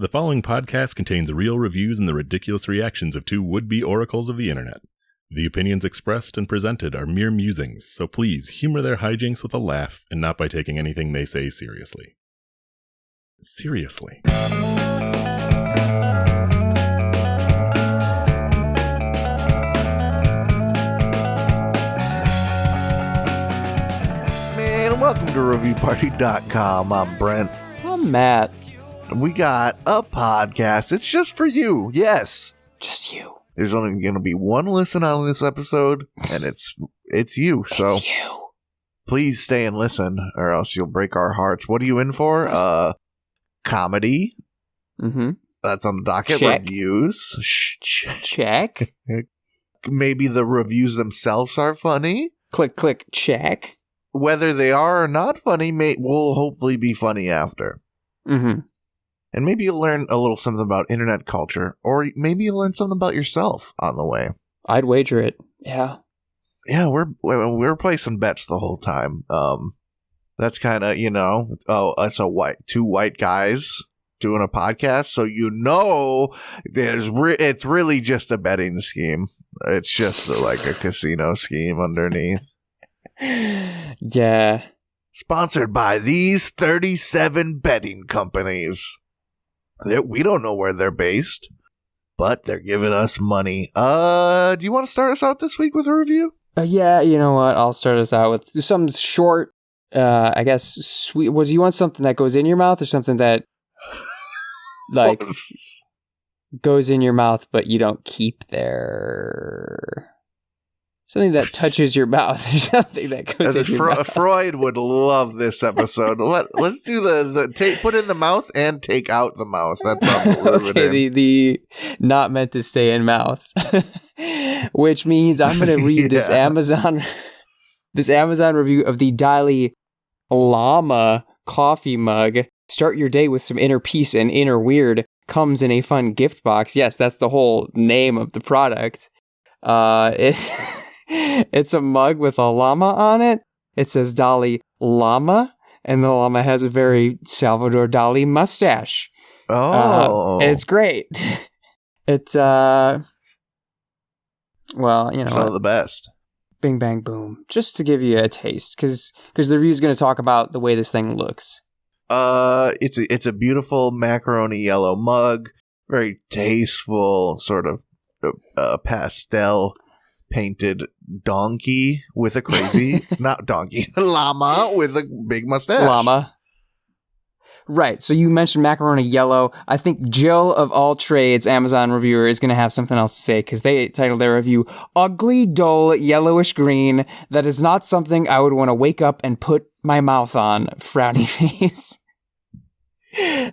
The following podcast contains real reviews and the ridiculous reactions of two would-be oracles of the internet. The opinions expressed and presented are mere musings, so please humor their hijinks with a laugh and not by taking anything they say seriously. Seriously. Man, welcome to ReviewParty.com. I'm Brent. I'm Matt. We got a podcast. It's just for you. Yes. Just you. There's only going to be one listen on this episode, and it's you. So it's you. Please stay and listen, or else you'll break our hearts. What are you in for? Comedy. Mm-hmm. That's on the docket. Check. Reviews. Check. Maybe the reviews themselves are funny. Click, check. Whether they are or not funny will hopefully be funny after. Mm-hmm. And maybe you'll learn a little something about internet culture, or maybe you'll learn something about yourself on the way. I'd wager it. Yeah. Yeah, we're placing bets the whole time. That's kind of, it's two white guys doing a podcast, so it's really just a betting scheme. It's just like a casino scheme underneath. Yeah. Sponsored by these 37 betting companies. We don't know where they're based, but they're giving us money. Do you want to start us out this week with a review? Yeah, you know what? I'll start us out with some short, I guess, sweet. Do you want something that goes in your mouth or something that, like, goes in your mouth but you don't keep there? Something that touches your mouth or something that goes in your mouth. Freud would love this episode. Let's do put in the mouth and take out the mouth. That sounds okay, the not meant to stay in mouth. Which means I'm going to read this Amazon review of the Dalai Lama coffee mug. Start your day with some inner peace and inner weird. Comes in a fun gift box. Yes, that's the whole name of the product. It's a mug with a llama on it. It says Dalai Lama, and the llama has a very Salvador Dali mustache. Oh. It's great. It's, well, some of the best. Bing, bang, boom. Just to give you a taste, because the review is going to talk about the way this thing looks. It's a beautiful macaroni yellow mug. Very tasteful, sort of pastel painted donkey with a crazy not donkey llama with a big mustache. Llama. Right, so you mentioned macaroni yellow. I think Jill of All Trades, Amazon reviewer, is going to have something else to say, because they titled their review Ugly, Dull, Yellowish Green. That is not something I would want to wake up and put my mouth on. Frowny face.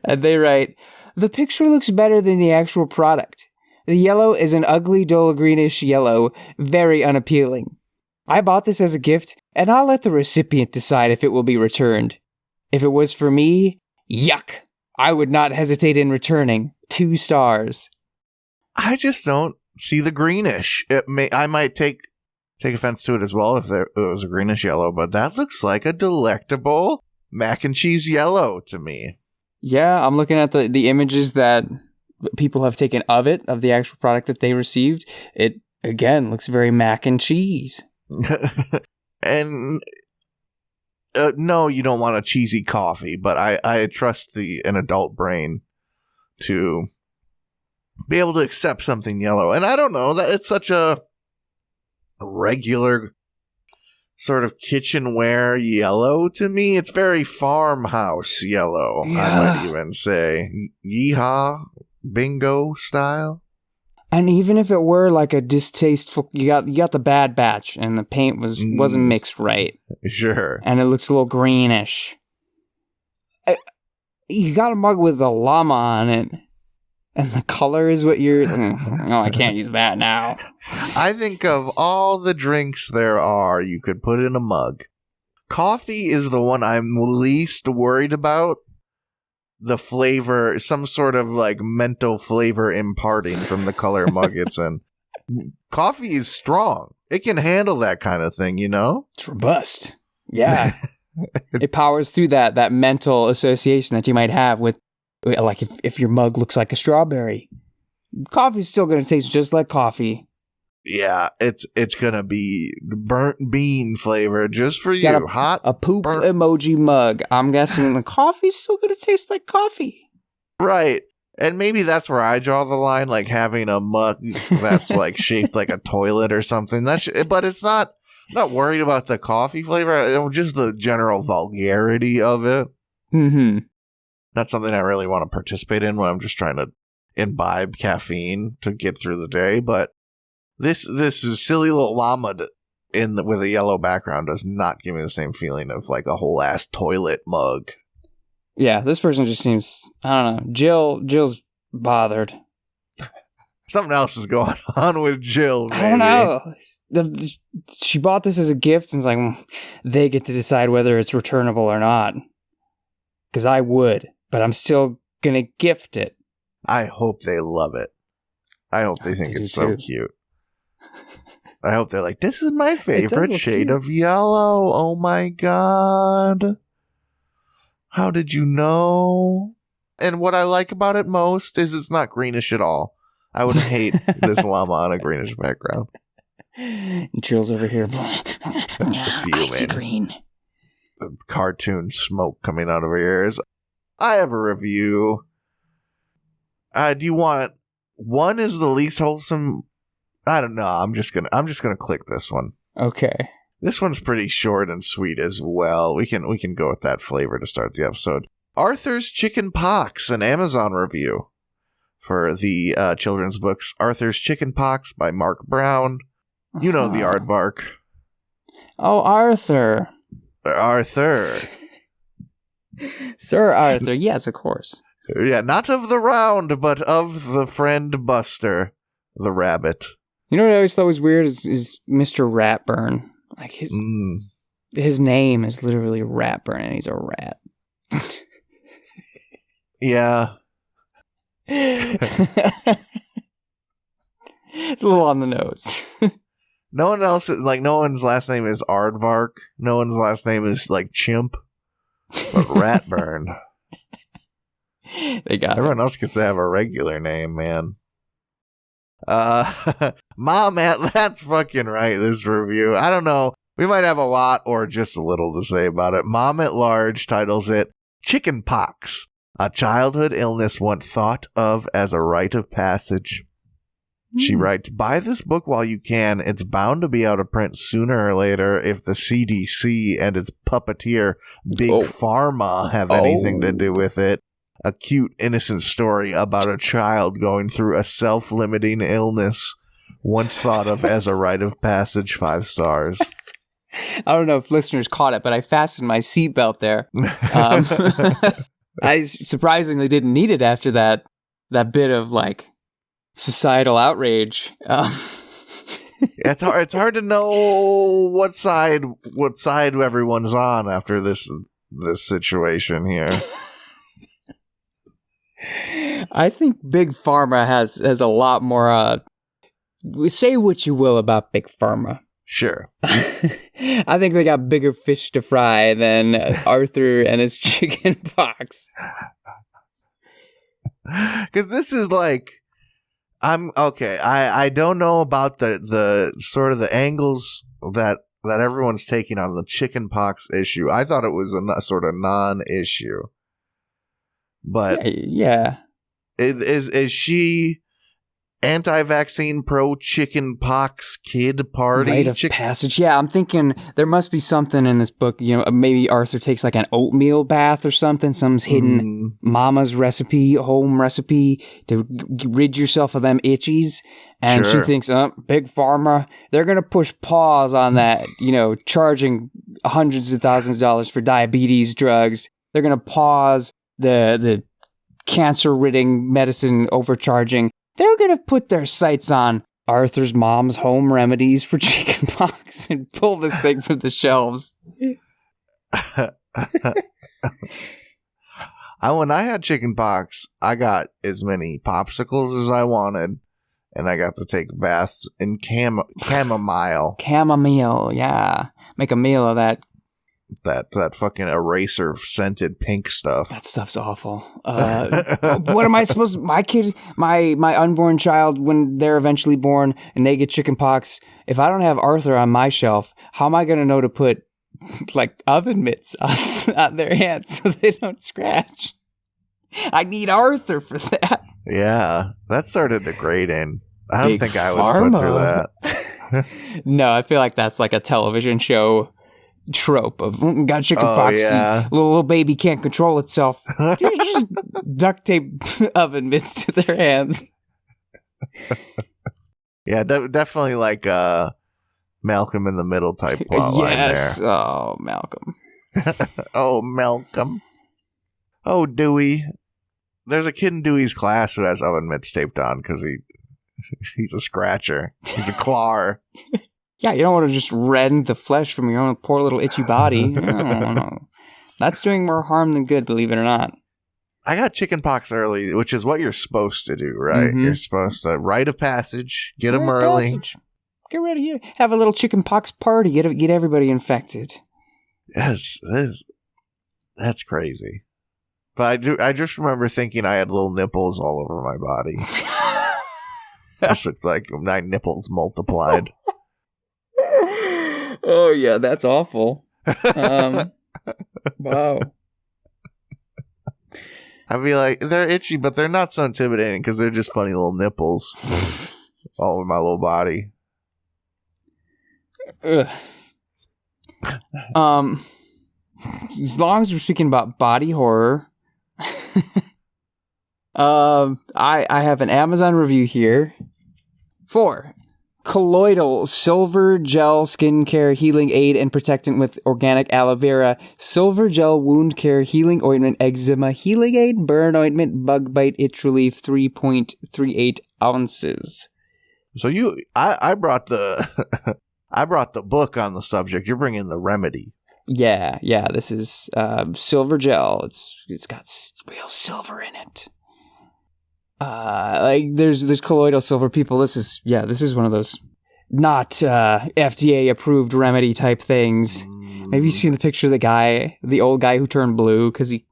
And they write, the picture looks better than the actual product. The yellow is an ugly, dull, greenish yellow, very unappealing. I bought this as a gift, and I'll let the recipient decide if it will be returned. If it was for me, yuck! I would not hesitate in returning. 2 stars. I just don't see the greenish. I might take offense to it as well if it was a greenish yellow, but that looks like a delectable mac and cheese yellow to me. Yeah, I'm looking at the images that people have taken of the actual product that they received. It, again, looks very mac and cheese. And no, you don't want a cheesy coffee, but I trust an adult brain to be able to accept something yellow. And I don't know, that it's such a regular sort of kitchenware yellow to me. It's very farmhouse yellow, yeah. I might even say. Yeehaw. Bingo style. And even if it were like a distasteful, you got the bad batch and the paint wasn't mixed right. Sure. And it looks a little greenish. You got a mug with a llama on it, and the color is what you're. Oh, I can't use that now. I think of all the drinks there are you could put in a mug. Coffee is the one I'm least worried about. The flavor, some sort of like mental flavor imparting from the color mug it's in. Coffee is strong. It can handle that kind of thing, It's robust. Yeah. It powers through that mental association that you might have with Like if your mug looks like a strawberry, coffee's still going to taste just like coffee. Yeah, it's gonna be burnt bean flavor just for you. Hot a poop burnt emoji mug. I'm guessing the coffee's still going to taste like coffee. Right. And maybe that's where I draw the line, like having a mug that's like shaped like a toilet or something. But it's not worried about the coffee flavor, just the general vulgarity of it. Mm-hmm. Not something I really want to participate in when I'm just trying to imbibe caffeine to get through the day. But this is silly little llama with a yellow background does not give me the same feeling of like a whole ass toilet mug. Yeah, this person just seems, I don't know. Jill's bothered. Something else is going on with Jill, maybe. I don't know. She bought this as a gift and it's like, they get to decide whether it's returnable or not. Because I would, but I'm still going to gift it. I hope they love it. I hope they think it's so cute. I hope they're like, this is my favorite shade of yellow. Oh my God. How did you know? And what I like about it most is it's not greenish at all. I would hate this llama on a greenish background. Jill's over here. Icy green. The cartoon smoke coming out of her ears. I have a review. Do you want one is the least wholesome? I don't know. I'm just gonna click this one. Okay. This one's pretty short and sweet as well. We can go with that flavor to start the episode. Arthur's Chicken Pox, an Amazon review for the children's books. Arthur's Chicken Pox by Mark Brown. You know the aardvark. Oh, Arthur. Arthur. Sir Arthur. Yes, of course. Yeah, not of the round, but of the friend Buster, the rabbit. You know what I always thought was weird is Mr. Ratburn. Like his name is literally Ratburn, and he's a rat. Yeah. It's a little on the nose. No one's last name is Aardvark. No one's last name is like Chimp. But Ratburn. They got everyone else gets to have a regular name, man. Mom, that's fucking right, this review. I don't know. We might have a lot or just a little to say about it. Mom at Large titles it Chicken Pox, a childhood illness once thought of as a rite of passage. She writes, buy this book while you can. It's bound to be out of print sooner or later if the CDC and its puppeteer, Big Pharma, have anything to do with it. A cute, innocent story about a child going through a self-limiting illness once thought of as a rite of passage. 5 stars. I don't know if listeners caught it, but I fastened my seatbelt there. I surprisingly didn't need it after that bit of like societal outrage. It's hard to know what side everyone's on after this situation here. I think Big Pharma has a lot more. Say what you will about Big Pharma. Sure. I think they got bigger fish to fry than Arthur and his chicken pox. Because this is like, I don't know about the sort of the angles that everyone's taking on the chicken pox issue. I thought it was a sort of non-issue. But yeah. Is she anti-vaccine, pro-chicken pox kid party? Rite of passage. Yeah, I'm thinking there must be something in this book. You know, maybe Arthur takes like an oatmeal bath or something. Some hidden mama's recipe, home recipe to rid yourself of them itchies. And she thinks, Big Pharma, they're going to push pause on that, charging hundreds of thousands of dollars for diabetes drugs. They're going to pause the cancer-ridding medicine overcharging. They're going to put their sights on Arthur's mom's home remedies for chicken pox and pull this thing from the shelves. When I had chicken pox, I got as many popsicles as I wanted, and I got to take baths in chamomile. Chamomile, yeah. Make a meal of that that fucking eraser scented pink stuff. That stuff's awful. What am I supposed to... My kid, my unborn child, when they're eventually born and they get chicken pox, if I don't have Arthur on my shelf, how am I going to know to put, like, oven mitts on their hands so they don't scratch? I need Arthur for that. Yeah, that started degrading. I don't think I was put through that. No, I feel like that's like a television show trope of got chicken pox. Yeah. Little baby can't control itself. You just duct tape oven mitts to their hands. Yeah, definitely like Malcolm in the Middle type plot line there. Oh, Malcolm. Oh, Malcolm. Oh, Dewey. There's a kid in Dewey's class who has oven mitts taped on because he's a scratcher. He's a clawer. Yeah, you don't want to just rend the flesh from your own poor little itchy body. No. That's doing more harm than good, believe it or not. I got chicken pox early, which is what you're supposed to do, right? Mm-hmm. You're supposed to rite of passage, get them early. Get ready here. Have a little chicken pox party. Get everybody infected. Yes, that's crazy. But I just remember thinking I had little nipples all over my body. This looks like my nipples multiplied. Oh yeah, that's awful. Wow. I'd be like, they're itchy, but they're not so intimidating because they're just funny little nipples all over my little body. Ugh. As long as we're speaking about body horror, I have an Amazon review here for colloidal silver gel skincare healing aid and protectant with organic aloe vera, silver gel wound care healing ointment, eczema healing aid, burn ointment, bug bite itch relief, 3.38 ounces. So I brought the I brought the book on the subject. You're bringing the remedy. Yeah. This is silver gel. It's got real silver in it. Like there's colloidal silver. People, this is one of those not FDA approved remedy type things. Maybe you've seen the picture of the old guy who turned blue because he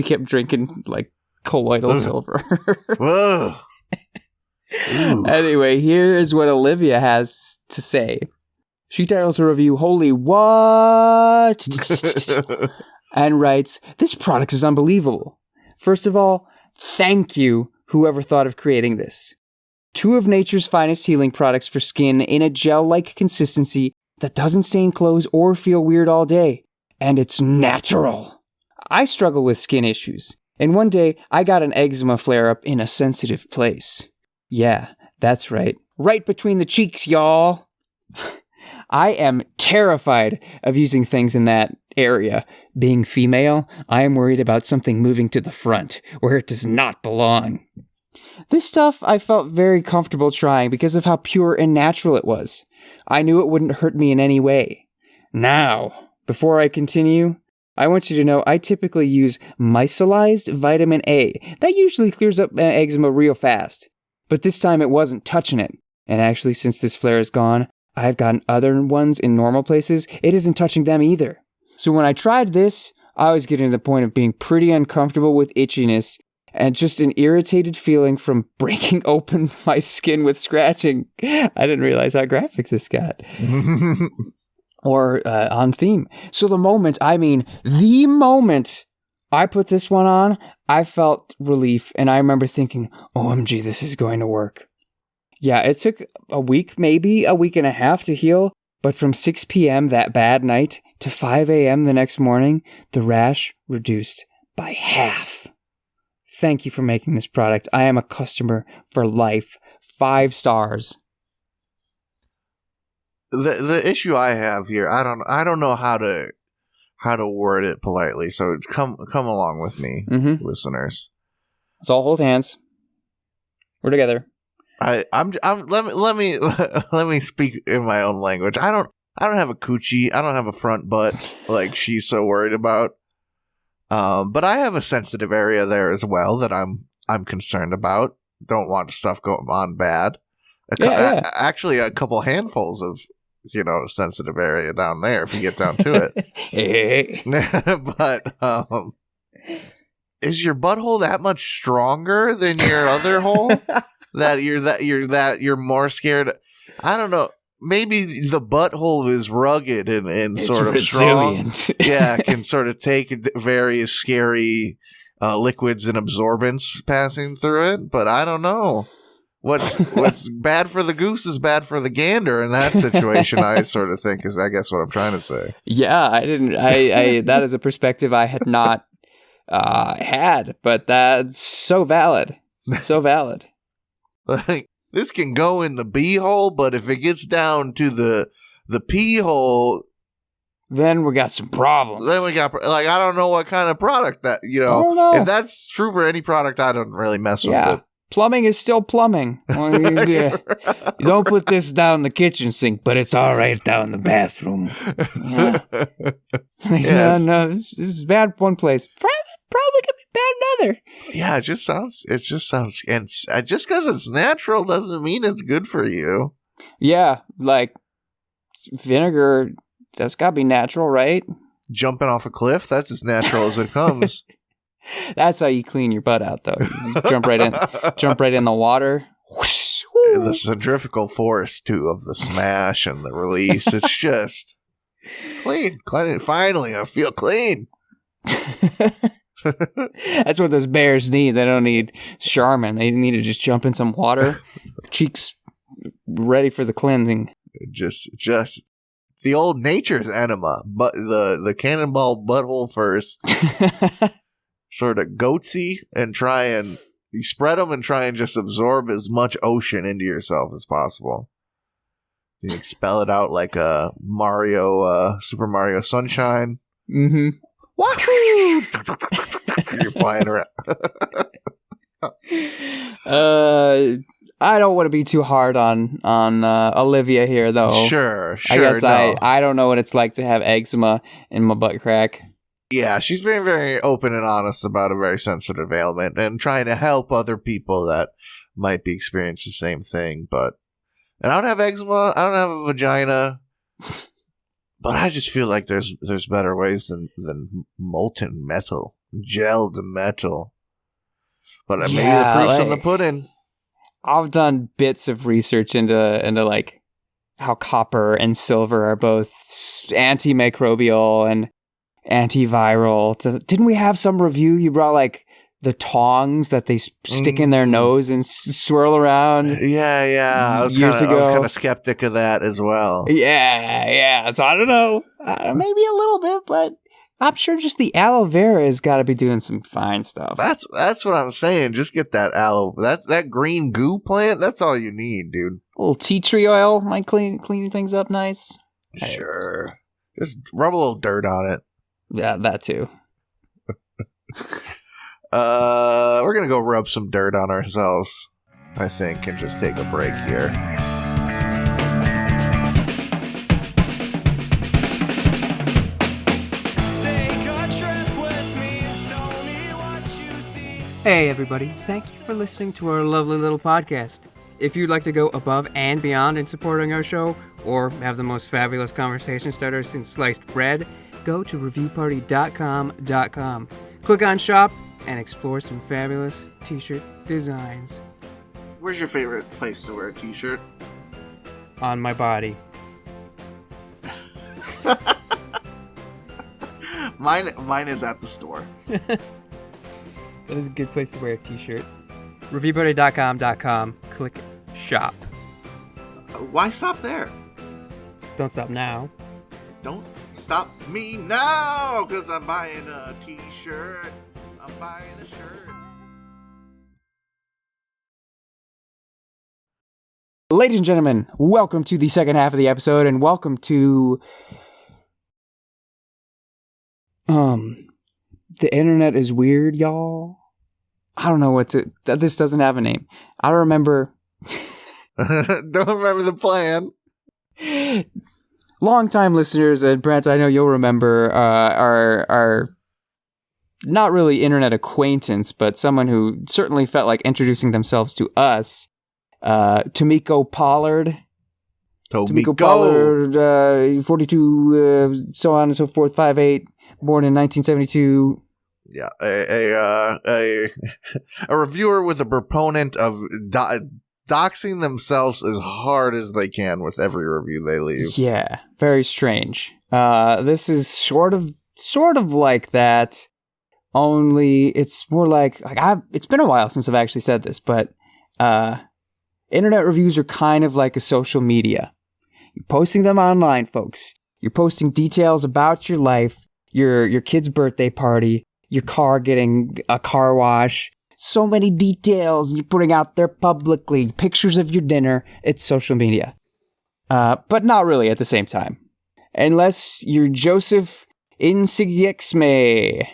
kept drinking like colloidal silver. Whoa. Anyway, here is what Olivia has to say. She titles her review, "Holy What?" and writes, "This product is unbelievable. First of all, thank you, whoever thought of creating this. 2 of nature's finest healing products for skin in a gel-like consistency that doesn't stain clothes or feel weird all day. And it's natural. I struggle with skin issues, and one day I got an eczema flare-up in a sensitive place. Yeah, that's right. Right between the cheeks, y'all. I am terrified of using things in that area. Being female, I am worried about something moving to the front, where it does not belong. This stuff I felt very comfortable trying because of how pure and natural it was. I knew it wouldn't hurt me in any way. Now, before I continue, I want you to know I typically use micellized vitamin A. That usually clears up eczema real fast. But this time it wasn't touching it. And actually, since this flare is gone, I've gotten other ones in normal places. It isn't touching them either. So when I tried this, I was getting to the point of being pretty uncomfortable with itchiness and just an irritated feeling from breaking open my skin with scratching. I didn't realize how graphic this got. Or on theme. So the moment I put this one on, I felt relief, and I remember thinking, OMG, this is going to work. Yeah, it took a week, maybe a week and a half to heal, but from 6 p.m. that bad night to 5 a.m. the next morning, the rash reduced by half. Thank you for making this product. I am a customer for life. 5 stars. The issue I have here, I don't know how to word it politely. So come along with me, listeners. Let's all hold hands. We're together. Let me speak in my own language. I don't have a coochie. I don't have a front butt like she's so worried about. But I have a sensitive area there as well that I'm concerned about. Don't want stuff going on bad. Actually, a couple handfuls of sensitive area down there if you get down to it. But is your butthole that much stronger than your other hole that you're more scared? I don't know. Maybe the butthole is rugged and sort of resilient. Strong. Yeah, can sort of take various scary liquids and absorbents passing through it. But I don't know. What's bad for the goose is bad for the gander in that situation. I sort of think is, I guess, what I'm trying to say. Yeah, I that is a perspective I had not had, but that's so valid. So valid. Like, this can go in the bee hole, but if it gets down to the pee hole, then we got some problems. Then we got, like, I don't know what kind of product that, I don't know. If that's true for any product, I don't really mess with it. Plumbing is still plumbing. You don't put this down the kitchen sink, but it's all right down the bathroom. Yeah. Yes. No, this is bad one place. Probably could be bad in another. Yeah, it just sounds, and just because it's natural doesn't mean it's good for you. Yeah, like vinegar, that's got to be natural, right? Jumping off a cliff, that's as natural as it comes. That's how you clean your butt out, though. You jump right in the water. Whoosh, the centrifugal force too of the smash and the release. It's just clean. Finally, I feel clean. That's what those bears need. They don't need Charmin. They need to just jump in some water, cheeks ready for the cleansing. Just the old nature's enema, but the cannonball butthole first. Sort of goatsy, and you spread them and try and just absorb as much ocean into yourself as possible. You expel it out like a Super Mario Sunshine. Mm-hmm. Wahoo! You're flying around. I don't want to be too hard on Olivia here, though. Sure. I guess no. I don't know what it's like to have eczema in my butt crack. Yeah, she's being very open and honest about a very sensitive ailment and trying to help other people that might be experiencing the same thing. And I don't have eczema. I don't have a vagina. But I just feel like there's better ways than molten metal, gelled metal. But maybe the proof's in the pudding. I've done bits of research into like how copper and silver are both antimicrobial and antiviral. Didn't we have some review? You brought like the tongs that they stick in their nose and swirl around. Yeah. I was kind of skeptic of that as well. Yeah. So I don't know. Maybe a little bit, but I'm sure just the aloe vera has got to be doing some fine stuff. That's what I'm saying. Just get that aloe, that green goo plant. That's all you need, dude. A little tea tree oil might clean things up nice. Sure. Just rub a little dirt on it. Yeah, that too. We're gonna go rub some dirt on ourselves, I think, and just take a break here. Hey everybody, thank you for listening to our lovely little podcast. If you'd like to go above and beyond in supporting our show, or have the most fabulous conversation starter since sliced bread, go to reviewparty.com. Click on shop and explore some fabulous t-shirt designs. Where's your favorite place to wear a t-shirt? On my body. Mine is at the store. That is a good place to wear a t-shirt. Reviewparty.com. Click shop. Why stop there? Don't stop now. Don't stop me now, because I'm buying a t-shirt. I'm buying a shirt. Ladies and gentlemen, welcome to the second half of the episode, and welcome to the internet is weird, y'all. I don't know what to... This doesn't have a name. I don't remember... Don't remember the plan. Long-time listeners, and Brent, I know you'll remember, our not really internet acquaintance, but someone who certainly felt like introducing themselves to us, Tomiko Pollard. Tomiko. Pollard, 42, so on and so forth, 5'8", born in 1972. Yeah, a reviewer with a proponent of doxing themselves as hard as they can with every review they leave. Yeah, very strange. This is sort of like that, only it's more like it's been a while since I've actually said this, but internet reviews are kind of like a social media. You're posting them online, folks. You're posting details about your life, your kid's birthday party, your car getting a car wash. So many details you're putting out there publicly. Pictures of your dinner. It's social media. But not really at the same time. Unless you're Joseph Insigiexme.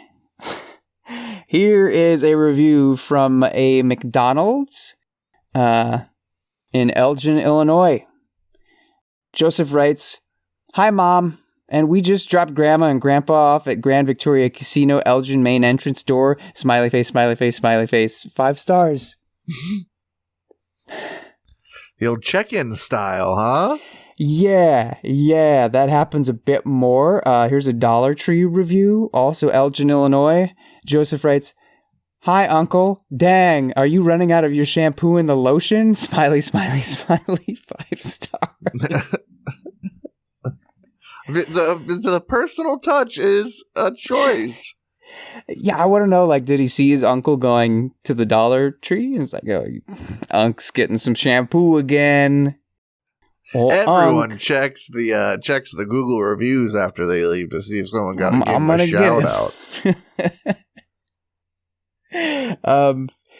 Here is a review from a McDonald's in Elgin, Illinois. Joseph writes, "Hi, Mom. And we just dropped Grandma and Grandpa off at Grand Victoria Casino, Elgin main entrance door. Smiley face, smiley face, smiley face. 5 stars." The old check-in style, huh? Yeah, that happens a bit more. Here's a Dollar Tree review, also Elgin, Illinois. Joseph writes, "Hi, Uncle. Dang, are you running out of your shampoo and the lotion? Smiley, smiley, smiley. 5 stars." The personal touch is a choice. Yeah, I want to know, did he see his uncle going to the Dollar Tree? And it's like, oh, Unc's getting some shampoo again. Oh, everyone checks the Google reviews after they leave to see if someone got a shout out.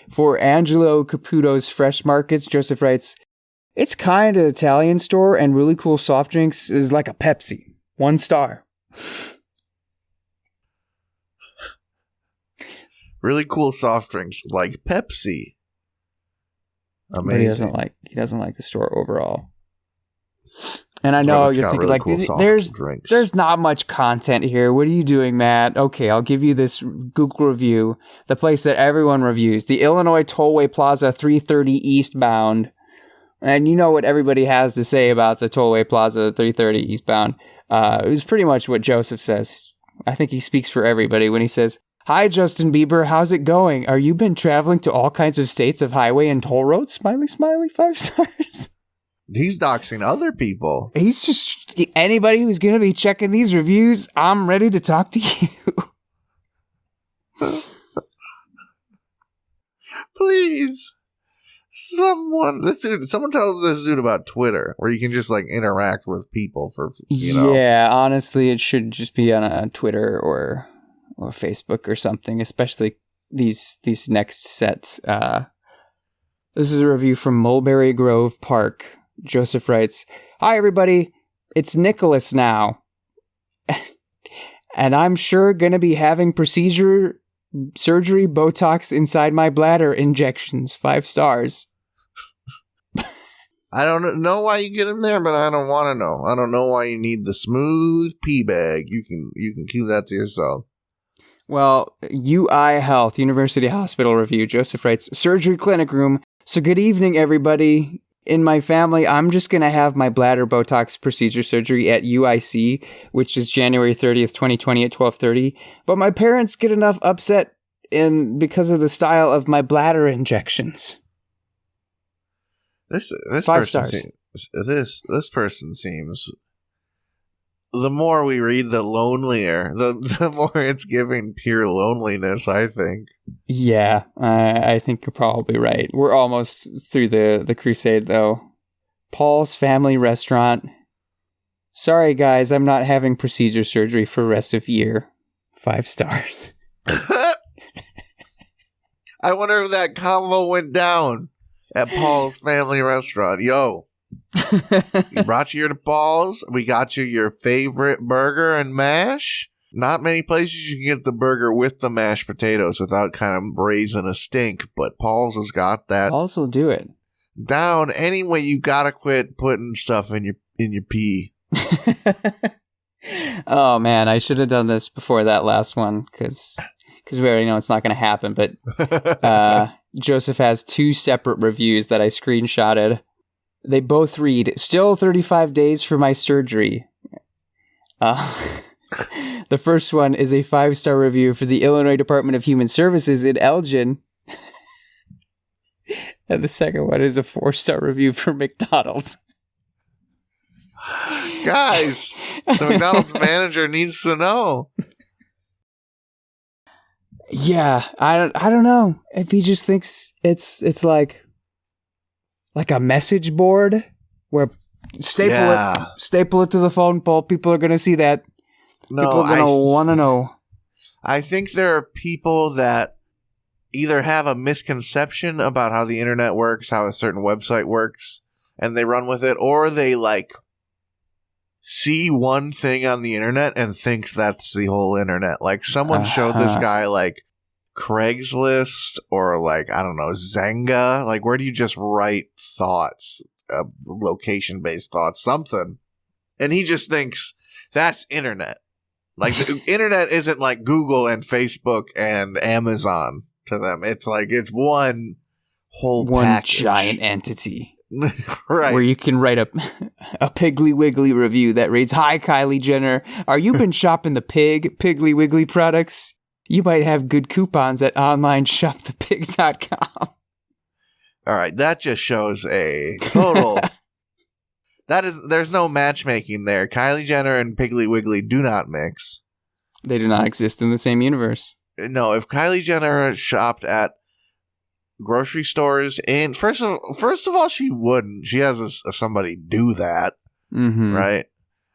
For Angelo Caputo's Fresh Markets, Joseph writes, "It's kind of Italian store and really cool soft drinks is like a Pepsi. 1 star. Really cool soft drinks like Pepsi. Amazing. But he doesn't like the store overall. And I know you're thinking really cool there's not much content here. What are you doing, Matt? Okay, I'll give you this Google review. The place that everyone reviews. The Illinois Tollway Plaza 330 eastbound. And you know what everybody has to say about the Tollway Plaza 330 eastbound. It was pretty much what Joseph says. I think he speaks for everybody when he says, "Hi, Justin Bieber. How's it going? Are you been traveling to all kinds of states of highway and toll roads? Smiley, smiley, 5 stars. He's doxing other people. He's just anybody who's going to be checking these reviews. I'm ready to talk to you. Please. Someone tells this dude about Twitter, where you can just interact with people for Yeah, honestly, it should just be on a Twitter or Facebook or something. Especially these next sets. This is a review from Mulberry Grove Park. Joseph writes, "Hi everybody, it's Nicholas now, and I'm sure gonna be having surgery, Botox inside my bladder injections. 5 stars. I don't know why you get him there, but I don't want to know. I don't know why you need the smooth pee bag. You can keep that to yourself. Well, UI Health, University Hospital review. Joseph writes, "Surgery clinic room. So good evening, everybody. In my family, I'm just going to have my bladder Botox procedure surgery at UIC, which is January 30th, 2020 at 12:30. But my parents get enough upset because of the style of my bladder injections." This 5 person stars. This person seems. The more we read, the lonelier. The more it's giving pure loneliness, I think. Yeah, I think you're probably right. We're almost through the crusade, though. Paul's Family Restaurant. "Sorry, guys, I'm not having procedure surgery for rest of year. 5 stars. I wonder if that combo went down at Paul's Family Restaurant. Yo. We brought you here to Paul's. We got you your favorite burger and mash. Not many places you can get the burger with the mashed potatoes without kind of raising a stink, but Paul's has got that. Paul's will do it. Down. Anyway, you gotta quit putting stuff in your pee. Oh man, I should have done this before that last one because we already know it's not going to happen. But Joseph has 2 separate reviews that I screenshotted. They both read, still 35 days for my surgery. The first one is a 5-star review for the Illinois Department of Human Services in Elgin. And the second one is a 4-star review for McDonald's. Guys, the McDonald's manager needs to know. Yeah, I don't know if he just thinks it's like a message board where staple it to the phone pole. People are gonna see that. No, people are gonna want to know. I think there are people that either have a misconception about how the internet works, how a certain website works, and they run with it, or they like see one thing on the internet and thinks that's the whole internet. Like someone showed this guy like Craigslist or like, I don't know, Zynga. Like, where do you just write thoughts, location-based thoughts, something? And he just thinks that's internet. Like the internet isn't like Google and Facebook and Amazon to them. It's like it's one whole package. Giant entity. Right. Where you can write a Piggly Wiggly review that reads, "Hi, Kylie Jenner. Are you been shopping the Piggly Wiggly products? You might have good coupons at onlineshopthepig.com." All right. That just shows a total... There's no matchmaking there. Kylie Jenner and Piggly Wiggly do not mix. They do not exist in the same universe. No, if Kylie Jenner shopped at grocery stores, and first of all, she wouldn't. She has somebody do that, right?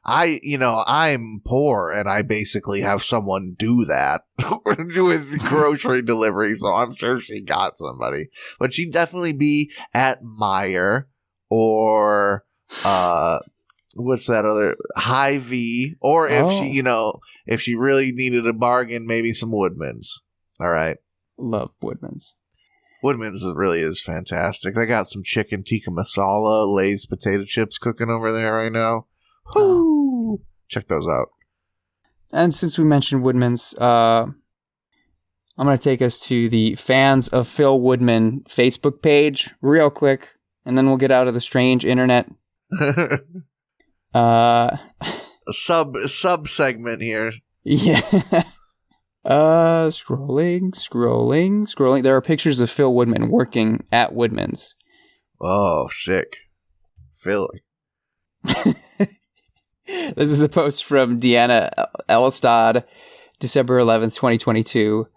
I'm poor, and I basically have someone do that with grocery delivery, so I'm sure she got somebody. But she'd definitely be at Meijer or what's that other Hy-Vee, or if she really needed a bargain, maybe some Woodman's. All right, love Woodman's. Woodman's really is fantastic. They got some chicken tikka masala, Lay's potato chips cooking over there right now. Woo! Check those out. And since we mentioned Woodman's, I'm going to take us to the Fans of Phil Woodman Facebook page real quick, and then we'll get out of the strange internet. A sub segment here. Yeah. Scrolling. There are pictures of Phil Woodman working at Woodman's. Oh, sick. Philly. This is a post from Deanna Elstad, December 11th, 2022.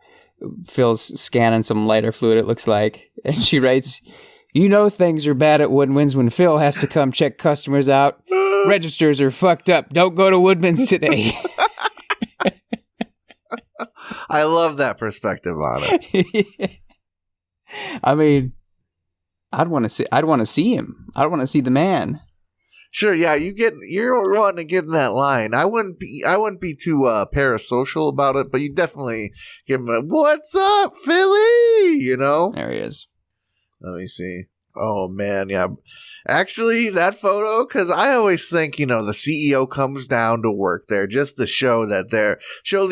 Phil's scanning some lighter fluid, it looks like. And she writes, "You know things are bad at Woodman's when Phil has to come check customers out. Registers are fucked up. Don't go to Woodman's today." I love that perspective on it. I mean, I'd want to see him. I'd want to see the man. Sure, yeah, you're wanting to get in that line. I wouldn't be too parasocial about it, but you definitely give him a "What's up, Philly?" You know? There he is. Let me see. Oh man, yeah. Actually, that photo, because I always think, the CEO comes down to work there just to show the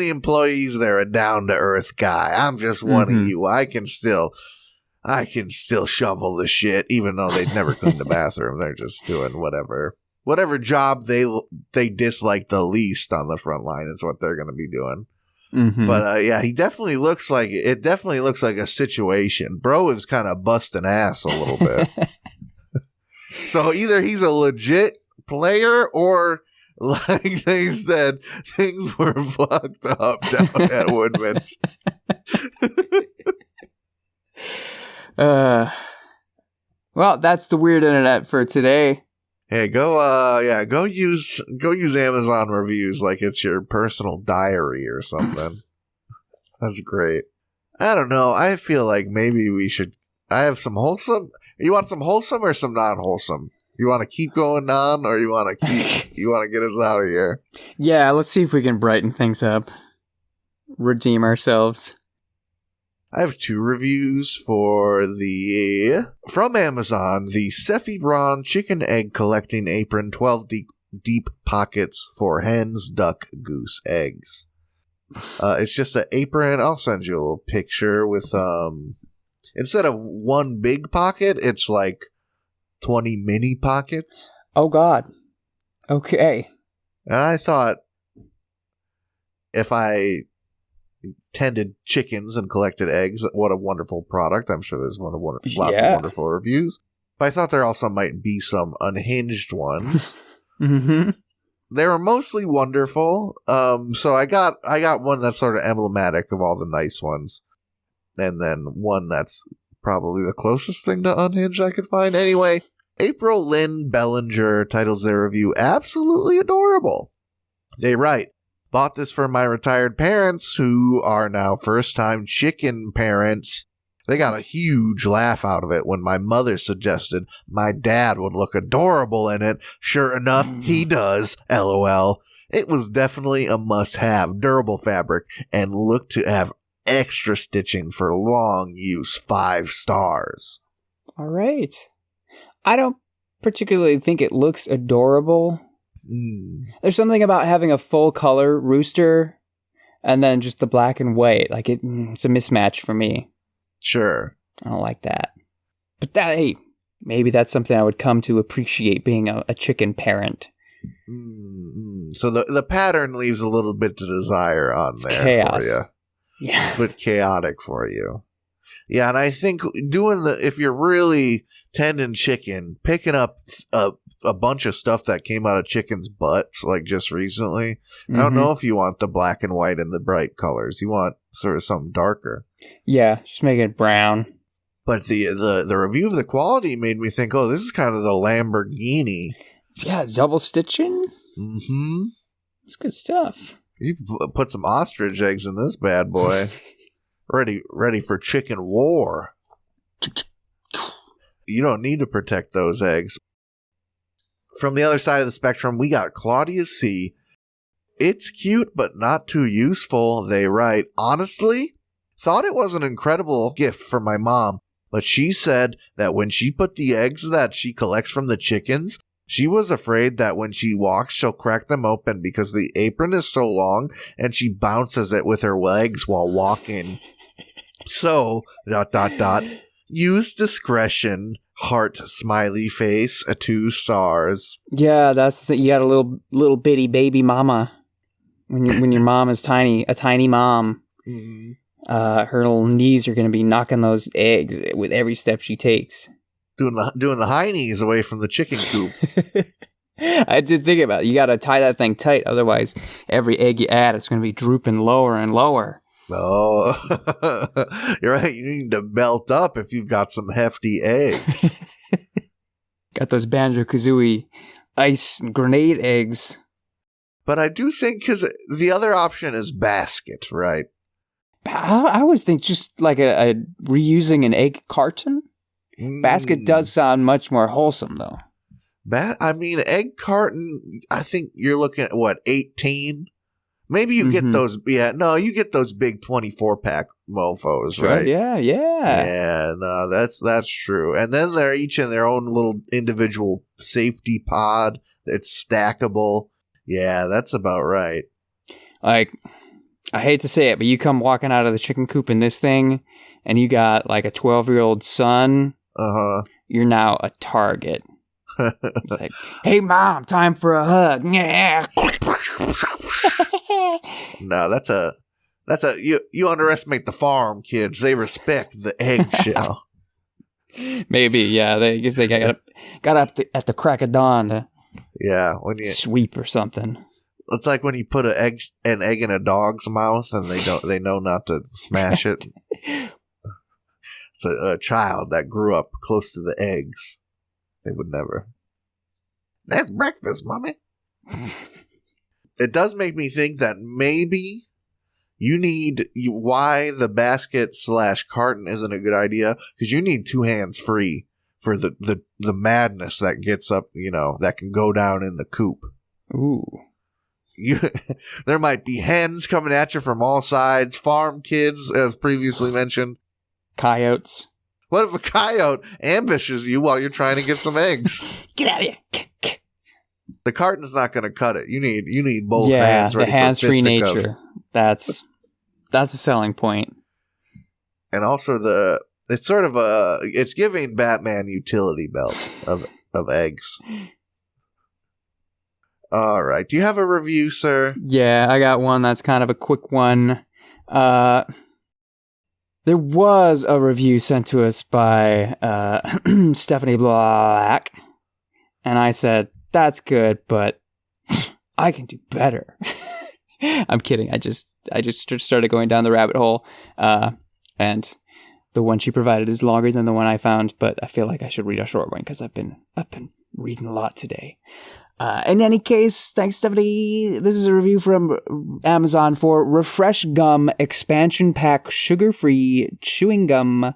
employees they're a down to earth guy. I'm just one of you. I can still shovel the shit, even though they'd never clean the bathroom. They're just doing whatever job they dislike the least on the front line is what they're going to be doing. But yeah, it definitely looks like a situation. Bro is kind of busting ass a little bit. So either he's a legit player or, like they said, things were fucked up down at Woodman's. Well, that's the weird internet for today. Hey, go use Amazon reviews like it's your personal diary or something. That's great. I don't know. I feel like maybe we should. I have some wholesome. You want some wholesome or some non-wholesome? You want to keep going on, or you want to get us out of here? Yeah, let's see if we can brighten things up, redeem ourselves. I have 2 reviews from Amazon, the Cephibron chicken egg collecting apron, 12 deep pockets for hens, duck, goose eggs. It's just an apron. I'll send you a little picture with instead of one big pocket, it's like 20 mini pockets. Oh, God. Okay. And I thought if I tended chickens and collected eggs, what a wonderful product. I'm sure there's lots of wonderful reviews. But I thought there also might be some unhinged ones. Mm-hmm. They were mostly wonderful. So I got one that's sort of emblematic of all the nice ones. And then one that's probably the closest thing to unhinged I could find. Anyway, April Lynn Bellinger titles their review Absolutely Adorable. They write, bought this for my retired parents who are now first-time chicken parents. They got a huge laugh out of it when my mother suggested my dad would look adorable in it. Sure enough, he does, LOL. It was definitely a must-have, durable fabric, and looked to have extra stitching for long use, 5 stars. All right. I don't particularly think it looks adorable. There's something about having a full color rooster and then just the black and white. Like it's a mismatch for me. Sure. I don't like that. But hey, maybe that's something I would come to appreciate being a chicken parent. So the pattern leaves a little bit to desire on It's there chaos. for you. Yeah. A bit chaotic for you. Yeah, and I think if you're really tending chicken, picking up a bunch of stuff that came out of chicken's butts, like just recently, I don't know if you want the black and white and the bright colors. You want sort of something darker. Yeah, just make it brown. But the review of the quality made me think, oh, this is kind of the Lamborghini. Yeah, double stitching. Mm-hmm. It's good stuff. You put some ostrich eggs in this bad boy. Ready for chicken war. You don't need to protect those eggs. From the other side of the spectrum, we got Claudia C. It's cute, but not too useful, they write. Honestly, thought it was an incredible gift for my mom, but she said that when she put the eggs that she collects from the chickens, she was afraid that when she walks, she'll crack them open because the apron is so long and she bounces it with her legs while walking. So, ... use discretion, heart smiley face, 2 stars. Yeah, you got a little bitty baby mama. When your mom is tiny, a tiny mom, her little knees are going to be knocking those eggs with every step she takes. Doing the high knees away from the chicken coop. I did think about it. You got to tie that thing tight, otherwise every egg you add is going to be drooping lower and lower. Oh, you're right. You need to belt up if you've got some hefty eggs. Got those Banjo-Kazooie ice grenade eggs. But I do think, because the other option is basket, right? I would think just like a reusing an egg carton. Basket does sound much more wholesome, though. Egg carton, I think you're looking at, what, 18? Maybe you get those, you get those big 24-pack mofos, Sure, right? Yeah. Yeah, no, that's true. And then they're each in their own little individual safety pod. It's stackable. Yeah, that's about right. Like, I hate to say it, but you come walking out of the chicken coop in this thing, and you got like a 12-year-old son. You're now a target. It's like, hey, Mom, time for a hug. Yeah. No, you underestimate the farm kids. They respect the eggshell. Maybe, yeah. I guess they got up at the crack of dawn to when you sweep or something. It's like when you put an egg in a dog's mouth and they know not to smash it. It's a child that grew up close to the eggs. They would never. That's breakfast, Mommy. It does make me think that maybe why the basket / carton isn't a good idea, because you need 2 hands free for the madness that gets up, that can go down in the coop. Ooh. There might be hens coming at you from all sides, farm kids, as previously mentioned. Coyotes. What if a coyote ambushes you while you're trying to get some eggs? Get out of here. The carton's not going to cut it. You need both hands ready for hands-free nature. fisticuffs. That's a selling point. And also the It's sort of it's giving Batman utility belt of eggs. All right. Do you have a review, sir? Yeah, I got one that's kind of a quick one. There was a review sent to us by Stephanie Black, and I said, that's good, but I can do better. I'm kidding. I just started going down the rabbit hole, and the one she provided is longer than the one I found, but I feel like I should read a short one because I've been reading a lot today. In any case, thanks, Stephanie. This is a review from Amazon for Refresh Gum Expansion Pack Sugar-Free Chewing Gum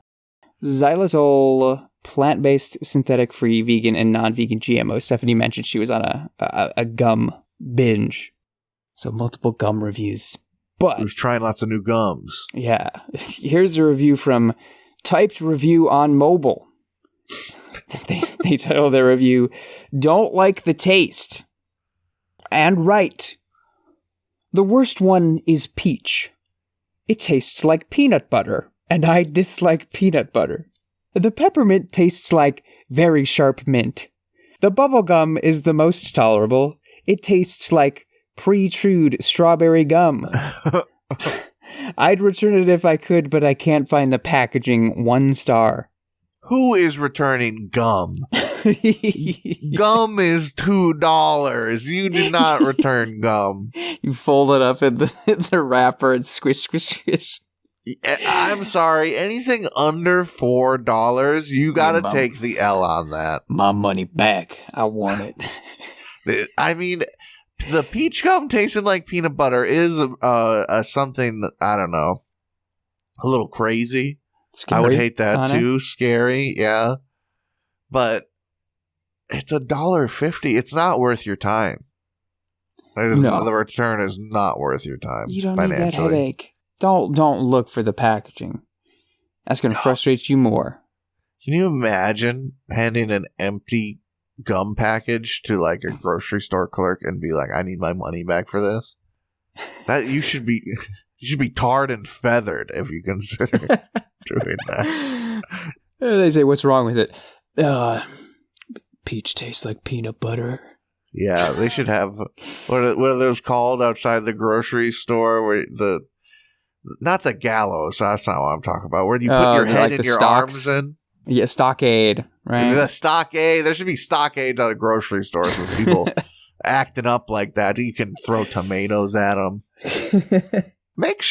Xylitol Plant-Based Synthetic-Free Vegan and Non-Vegan GMO. Stephanie mentioned she was on a gum binge. So multiple gum reviews. But who's trying lots of new gums. Yeah. Here's a review from Typed Review on Mobile. They title their review, Don't Like the Taste. And write, the worst one is peach. It tastes like peanut butter, and I dislike peanut butter. The peppermint tastes like very sharp mint. The bubblegum is the most tolerable. It tastes like pre-chewed strawberry gum. I'd return it if I could, but I can't find the packaging. 1 star. Who is returning gum? Gum is $2. You do not return gum. You fold it up in the wrapper and squish, squish, squish. I'm sorry. Anything under $4, you got to take the L on that. My money back. I want it. I mean, the peach gum tasting like peanut butter is something, I don't know, a little crazy. Scary, I would hate that Connor? too. Scary, yeah. But it's $1.50. It's not worth your time. No. The return is not worth your time. You don't need that headache. Don't look for the packaging. That's going to frustrate you more. Can you imagine handing an empty gum package to like a grocery store clerk and be like, I need my money back for this? That you should be tarred and feathered if you consider doing that. They say, what's wrong with it? Peach tastes like peanut butter. Yeah, they should have what are those called outside the grocery store where not the gallows, that's not what I'm talking about. Where you put your head and your arms in. Yeah, stockade, right? The stockade. There should be stockades at the grocery stores with people acting up like that. You can throw tomatoes at them. Make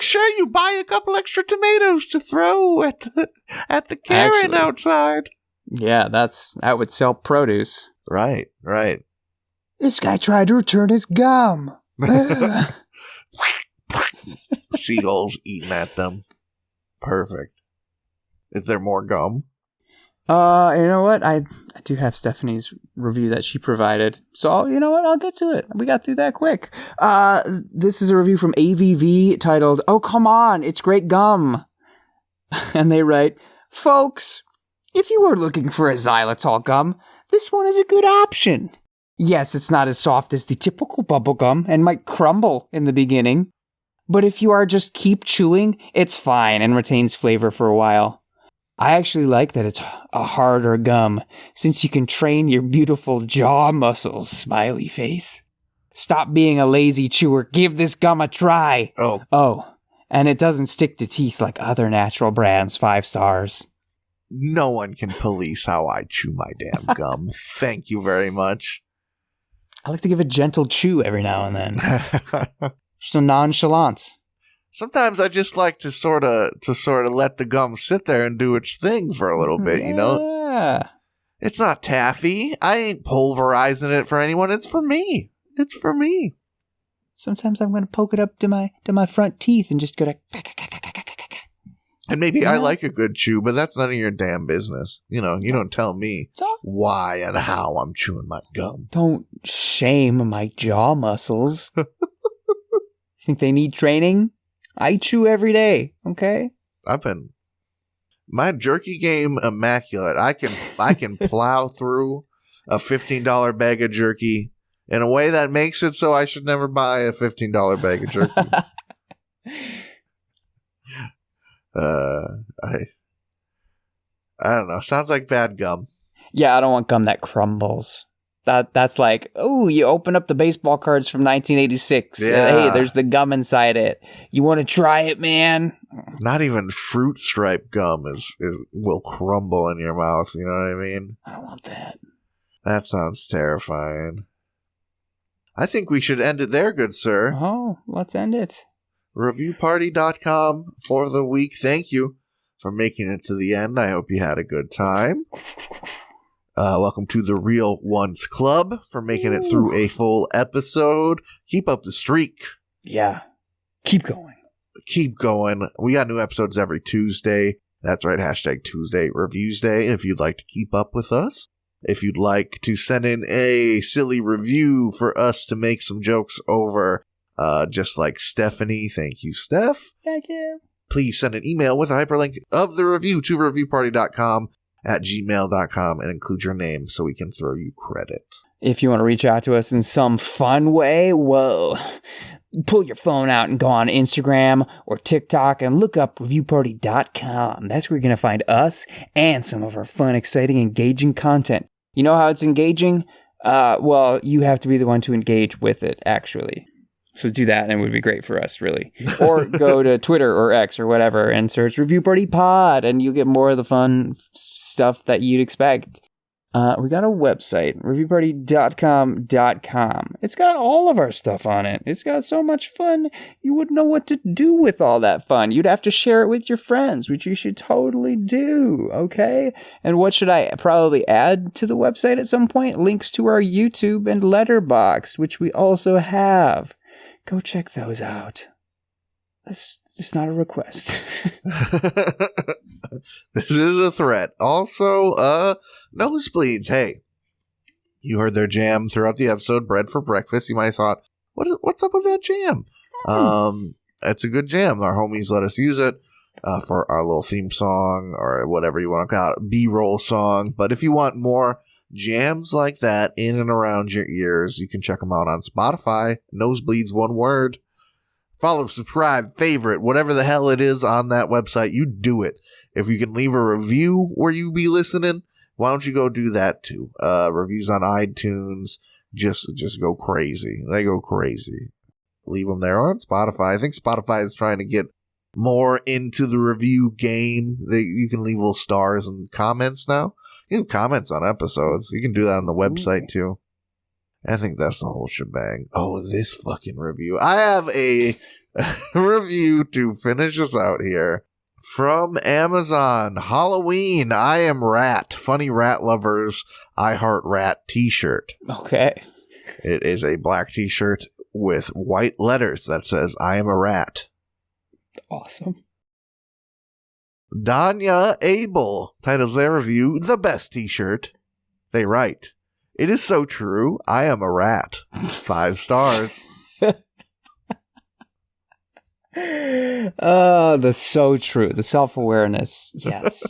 sure you buy a couple extra tomatoes to throw at the Karen outside. Yeah, that would sell produce. Right. This guy tried to return his gum. Seagulls eating at them. Perfect. Is there more gum? You know what? I do have Stephanie's review that she provided. So, you know what? I'll get to it. We got through that quick. This is a review from AVV titled, Oh, come on, it's great gum. And they write, folks, if you are looking for a xylitol gum, this one is a good option. Yes, it's not as soft as the typical bubble gum and might crumble in the beginning. But if you are just keep chewing, it's fine and retains flavor for a while. I actually like that it's a harder gum, since you can train your beautiful jaw muscles, smiley face. Stop being a lazy chewer. Give this gum a try. Oh, and it doesn't stick to teeth like other natural brands. 5 stars. No one can police how I chew my damn gum. Thank you very much. I like to give a gentle chew every now and then. Just a nonchalance. Sometimes I just like to sort of let the gum sit there and do its thing for a little bit, you know? Yeah. It's not taffy. I ain't pulverizing it for anyone. It's for me. It's for me. Sometimes I'm going to poke it up to my front teeth and just go to... And maybe I like a good chew, but that's none of your damn business. You know, you don't tell me why and how I'm chewing my gum. Don't shame my jaw muscles. Think they need training? I chew every day, okay? My jerky game immaculate. I can plow through a $15 bag of jerky in a way that makes it so I should never buy a $15 bag of jerky. I don't know. Sounds like bad gum. Yeah, I don't want gum that crumbles. That's like, oh, you open up the baseball cards from 1986. Yeah. Hey, there's the gum inside it. You want to try it, man? Not even fruit stripe gum will crumble in your mouth. You know what I mean? I don't want that. That sounds terrifying. I think we should end it there, good sir. Oh, let's end it. Reviewparty.com for the week. Thank you for making it to the end. I hope you had a good time. Welcome to the Real Ones Club for making it through a full episode. Keep up the streak. Yeah. Keep going. Keep going. We got new episodes every Tuesday. That's right. # Tuesday Reviews Day. If you'd like to keep up with us. If you'd like to send in a silly review for us to make some jokes over, just like Stephanie. Thank you, Steph. Thank you. Please send an email with a hyperlink of the review to reviewparty.com at gmail.com and include your name so we can throw you credit. If you want to reach out to us in some fun way, pull your phone out and go on Instagram or TikTok and look up reviewparty.com. That's where you're going to find us and some of our fun, exciting, engaging content. You know how it's engaging? Well, you have to be the one to engage with it, actually. So do that, and it would be great for us, really. Or go to Twitter or X or whatever and search Review Party Pod, and you'll get more of the fun stuff that you'd expect. We got a website, reviewparty.com. It's got all of our stuff on it. It's got so much fun, you wouldn't know what to do with all that fun. You'd have to share it with your friends, which you should totally do, okay? And what should I probably add to the website at some point? Links to our YouTube and Letterboxd, which we also have. Go check those out. That's just not a request. This is a threat. Also, nosebleeds. Hey, you heard their jam throughout the episode, Bread for Breakfast. You might have thought, what's up with that jam? It's a good jam. Our homies let us use it for our little theme song or whatever you want to call it, B-roll song. But if you want more jams like that in and around your ears, you can check them out on Spotify. Nosebleeds, one word. Follow, subscribe, favorite, whatever the hell it is on that website, you do it. If you can leave a review where you be listening, why don't you go do that too? Reviews on iTunes, just go crazy. They go crazy. Leave them there on Spotify. I think Spotify is trying to get more into the review game. You can leave little stars and comments now. You have comments on episodes. You can do that on the website too. I think that's the whole shebang. Oh, this fucking review. I have a review to finish us out here. From Amazon, Halloween, I Am Rat. Funny Rat Lovers, I Heart Rat t-shirt. Okay. It is a black t-shirt with white letters that says, I am a rat. Awesome. Danya Abel titles their review, The Best T-Shirt. They write, it is so true. I am a rat. 5 stars. The so true. The self-awareness. Yes.